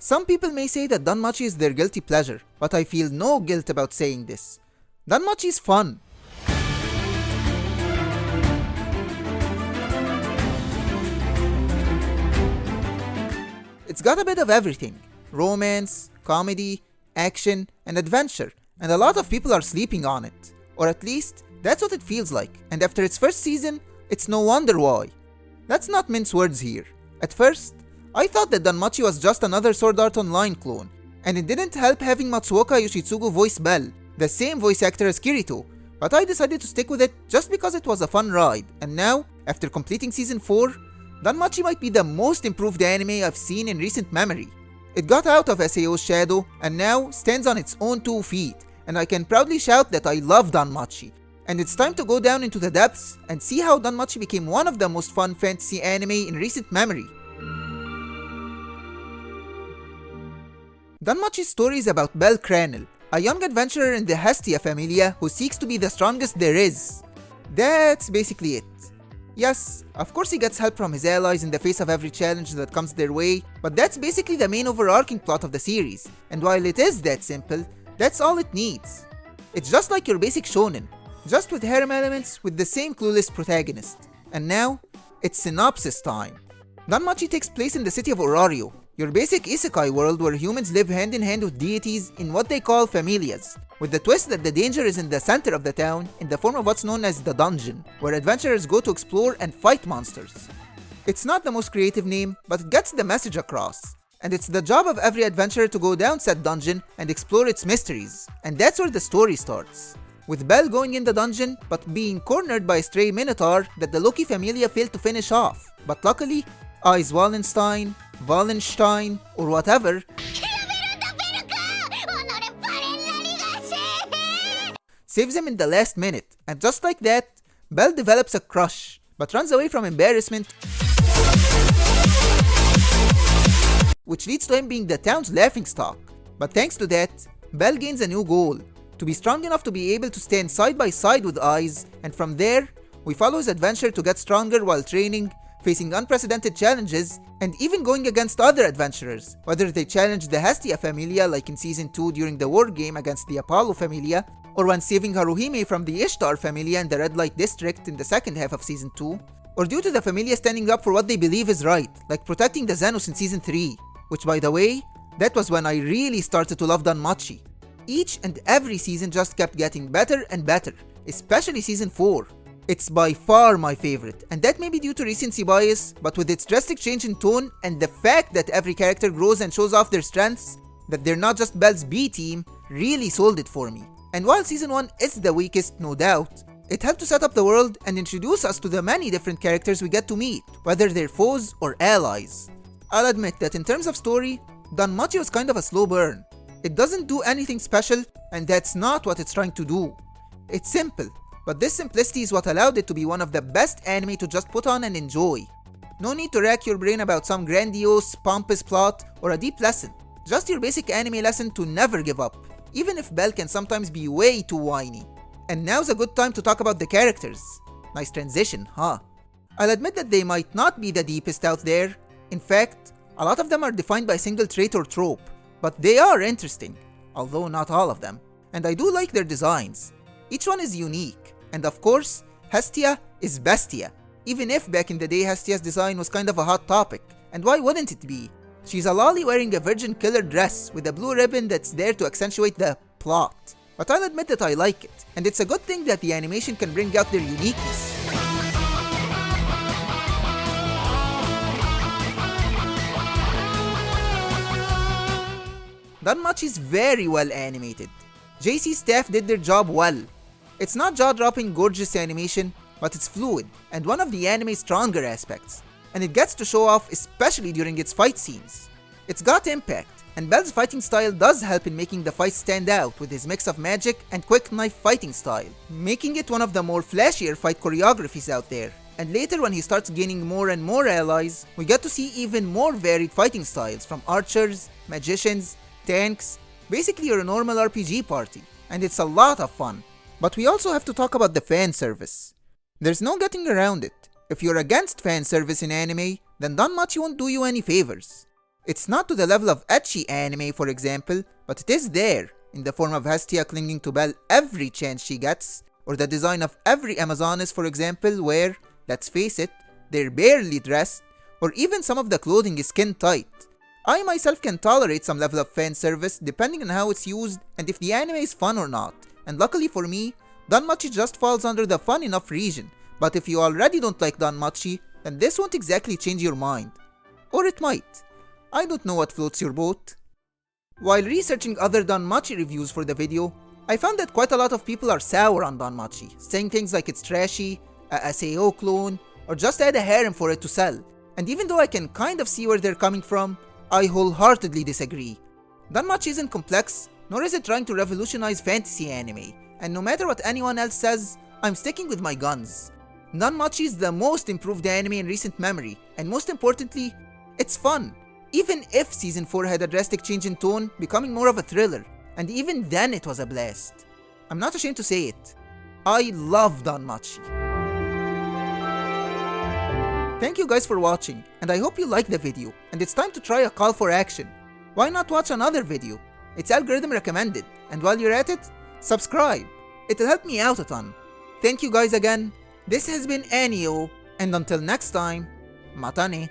Some people may say that DanMachi is their guilty pleasure, but I feel no guilt about saying this. DanMachi is fun. It's got a bit of everything: romance, comedy, action, and adventure, and a lot of people are sleeping on it. Or at least, that's what it feels like, and after its first season, it's no wonder why. Let's not mince words here. At first, I thought that DanMachi was just another Sword Art Online clone, and it didn't help having Matsuoka Yoshitsugu voice Bell, the same voice actor as Kirito, but I decided to stick with it just because it was a fun ride, and now, after completing Season 4, DanMachi might be the most improved anime I've seen in recent memory. It got out of SAO's shadow, and now stands on its own 2 feet, and I can proudly shout that I love DanMachi. And it's time to go down into the depths and see how DanMachi became one of the most fun fantasy anime in recent memory. DanMachi's story is about Bell Cranel, a young adventurer in the Hestia familia who seeks to be the strongest there is. That's basically it. Yes, of course he gets help from his allies in the face of every challenge that comes their way, but that's basically the main overarching plot of the series, and while it is that simple, that's all it needs. It's just like your basic shonen, just with harem elements with the same clueless protagonist. And now, it's Synopsis time. DanMachi takes place in the city of Orario, your basic isekai world where humans live hand in hand with deities in what they call familias, with the twist that the danger is in the center of the town in the form of what's known as the dungeon, where adventurers go to explore and fight monsters. It's not the most creative name, but it gets the message across. And it's the job of every adventurer to go down said dungeon and explore its mysteries, and that's where the story starts. With Bell going in the dungeon, but being cornered by a stray minotaur that the Loki familia failed to finish off. But luckily, Eyes Wallenstein, or whatever, saves him in the last minute, and just like that, Bell develops a crush, but runs away from embarrassment, which leads to him being the town's laughingstock. But thanks to that, Bell gains a new goal: to be strong enough to be able to stand side by side with Eyes, and from there, we follow his adventure to get stronger while training, facing unprecedented challenges, and even going against other adventurers, whether they challenge the Hestia familia like in Season 2 during the war game against the Apollo familia, or when saving Haruhime from the Ishtar familia in the Red Light District in the second half of Season 2, or due to the familia standing up for what they believe is right, like protecting the Xenos in Season 3, which by the way, that was when I really started to love DanMachi. Each and every season just kept getting better and better, especially Season 4. It's by far my favorite, and that may be due to recency bias, but with its drastic change in tone and the fact that every character grows and shows off their strengths, that they're not just Bell's B team, really sold it for me. And while Season 1 is the weakest, no doubt, it helped to set up the world and introduce us to the many different characters we get to meet, whether they're foes or allies. I'll admit that in terms of story, DanMachi was kind of a slow burn. It doesn't do anything special, and that's not what it's trying to do. It's simple, but this simplicity is what allowed it to be one of the best anime to just put on and enjoy. No need to rack your brain about some grandiose, pompous plot or a deep lesson. Just your basic anime lesson to never give up, even if Bell can sometimes be way too whiny. And now's a good time to talk about the characters. Nice transition, huh? I'll admit that they might not be the deepest out there. In fact, a lot of them are defined by a single trait or trope, but they are interesting, although not all of them. And I do like their designs. Each one is unique. And of course, Hestia is Bestia, even if back in the day Hestia's design was kind of a hot topic. And why wouldn't it be? She's a lolly wearing a virgin killer dress with a blue ribbon that's there to accentuate the plot. But I'll admit that I like it, and it's a good thing that the animation can bring out their uniqueness. DanMachi is very well animated. JC's staff did their job well. It's not jaw-dropping gorgeous animation, but it's fluid and one of the anime's stronger aspects, and it gets to show off especially during its fight scenes. It's got impact, and Bell's fighting style does help in making the fight stand out with his mix of magic and quick knife fighting style, making it one of the more flashier fight choreographies out there. And later when he starts gaining more and more allies, we get to see even more varied fighting styles from archers, magicians, tanks, basically your normal RPG party, and it's a lot of fun. But we also have to talk about the fan service. There's no getting around it. If you're against fan service in anime, then DanMachi won't do you any favors. It's not to the level of ecchi anime, for example, but it is there, in the form of Hestia clinging to Belle every chance she gets, or the design of every Amazoness, for example, where, let's face it, they're barely dressed, or even some of the clothing is skin tight. I myself can tolerate some level of fan service depending on how it's used and if the anime is fun or not, and luckily for me, DanMachi just falls under the fun enough region, but if you already don't like DanMachi, then this won't exactly change your mind. Or it might. I don't know what floats your boat. While researching other DanMachi reviews for the video, I found that quite a lot of people are sour on DanMachi, saying things like it's trashy, a SAO clone, or just add a harem for it to sell. And even though I can kind of see where they're coming from, I wholeheartedly disagree. DanMachi isn't complex, nor is it trying to revolutionize fantasy anime, and no matter what anyone else says, I'm sticking with my guns. DanMachi is the most improved anime in recent memory, and most importantly, it's fun. Even if Season 4 had a drastic change in tone, becoming more of a thriller, and even then it was a blast. I'm not ashamed to say it. I love DanMachi. Thank you guys for watching, and I hope you liked the video, and it's time to try a call for action. Why not watch another video? It's algorithm recommended, and while you're at it, subscribe. It'll help me out a ton. Thank you guys again. This has been Eiyuu, and until next time, matane.